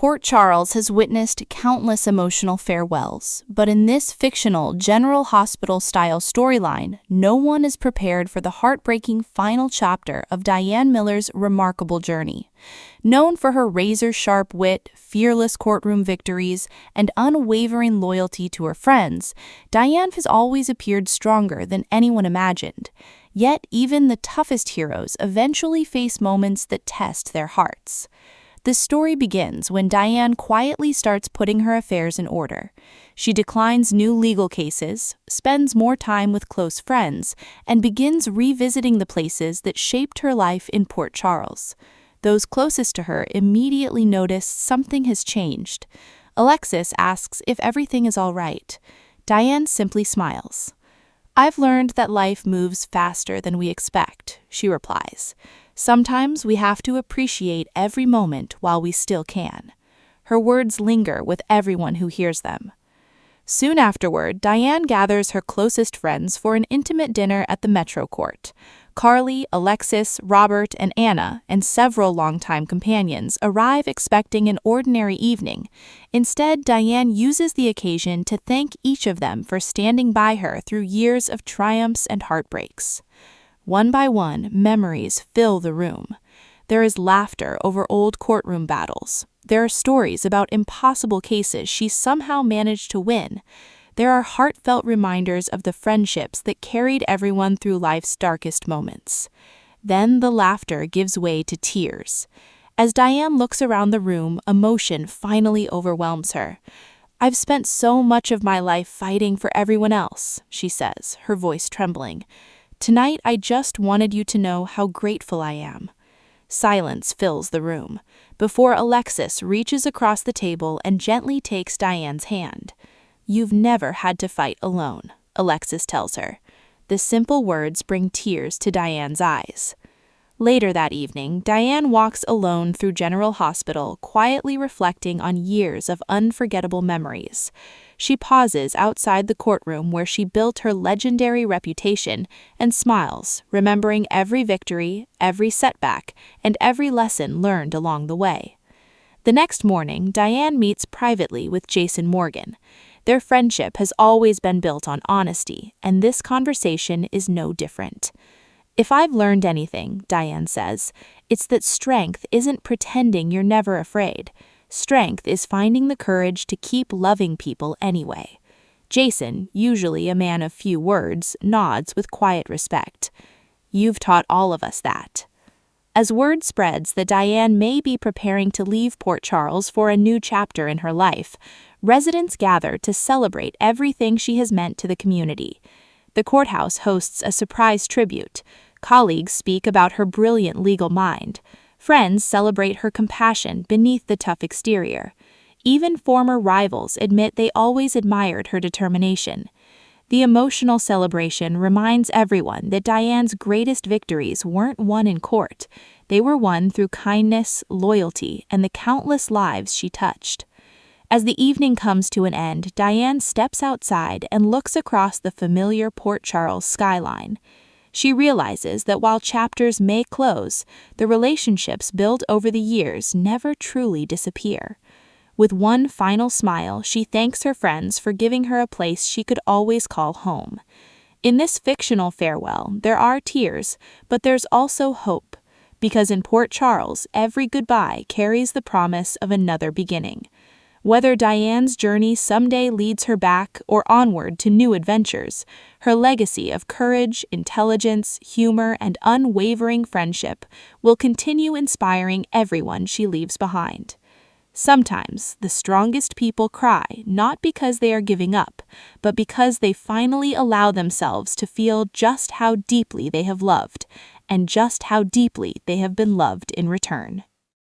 Port Charles has witnessed countless emotional farewells, but in this fictional General Hospital-style storyline, no one is prepared for the heartbreaking final chapter of Diane Miller's remarkable journey. Known for her razor-sharp wit, fearless courtroom victories, and unwavering loyalty to her friends, Diane has always appeared stronger than anyone imagined. Yet even the toughest heroes eventually face moments that test their hearts. The story begins when Diane quietly starts putting her affairs in order. She declines new legal cases, spends more time with close friends, and begins revisiting the places that shaped her life in Port Charles. Those closest to her immediately notice something has changed. Alexis asks if everything is all right. Diane simply smiles. "I've learned that life moves faster than we expect," she replies. "Sometimes we have to appreciate every moment while we still can." Her words linger with everyone who hears them. Soon afterward, Diane gathers her closest friends for an intimate dinner at the Metro Court. Carly, Alexis, Robert, and Anna, and several longtime companions arrive expecting an ordinary evening. Instead, Diane uses the occasion to thank each of them for standing by her through years of triumphs and heartbreaks. One by one, memories fill the room. There is laughter over old courtroom battles. There are stories about impossible cases she somehow managed to win. There are heartfelt reminders of the friendships that carried everyone through life's darkest moments. Then the laughter gives way to tears. As Diane looks around the room, emotion finally overwhelms her. "I've spent so much of my life fighting for everyone else," she says, her voice trembling. "Tonight, I just wanted you to know how grateful I am." Silence fills the room, before Alexis reaches across the table and gently takes Diane's hand. "You've never had to fight alone," Alexis tells her. The simple words bring tears to Diane's eyes. Later that evening, Diane walks alone through General Hospital, quietly reflecting on years of unforgettable memories. She pauses outside the courtroom where she built her legendary reputation and smiles, remembering every victory, every setback, and every lesson learned along the way. The next morning, Diane meets privately with Jason Morgan. Their friendship has always been built on honesty, and this conversation is no different. "If I've learned anything," Diane says, "it's that strength isn't pretending you're never afraid. Strength is finding the courage to keep loving people anyway." Jason, usually a man of few words, nods with quiet respect. "You've taught all of us that." As word spreads that Diane may be preparing to leave Port Charles for a new chapter in her life, residents gather to celebrate everything she has meant to the community. The courthouse hosts a surprise tribute. Colleagues speak about her brilliant legal mind. Friends celebrate her compassion beneath the tough exterior. Even former rivals admit they always admired her determination. The emotional celebration reminds everyone that Diane's greatest victories weren't won in court. They were won through kindness, loyalty, and the countless lives she touched. As the evening comes to an end, Diane steps outside and looks across the familiar Port Charles skyline. She realizes that while chapters may close, the relationships built over the years never truly disappear. With one final smile, she thanks her friends for giving her a place she could always call home. In this fictional farewell, there are tears, but there's also hope, because in Port Charles, every goodbye carries the promise of another beginning. Whether Diane's journey someday leads her back or onward to new adventures, her legacy of courage, intelligence, humor, and unwavering friendship will continue inspiring everyone she leaves behind. Sometimes, the strongest people cry not because they are giving up, but because they finally allow themselves to feel just how deeply they have loved, and just how deeply they have been loved in return.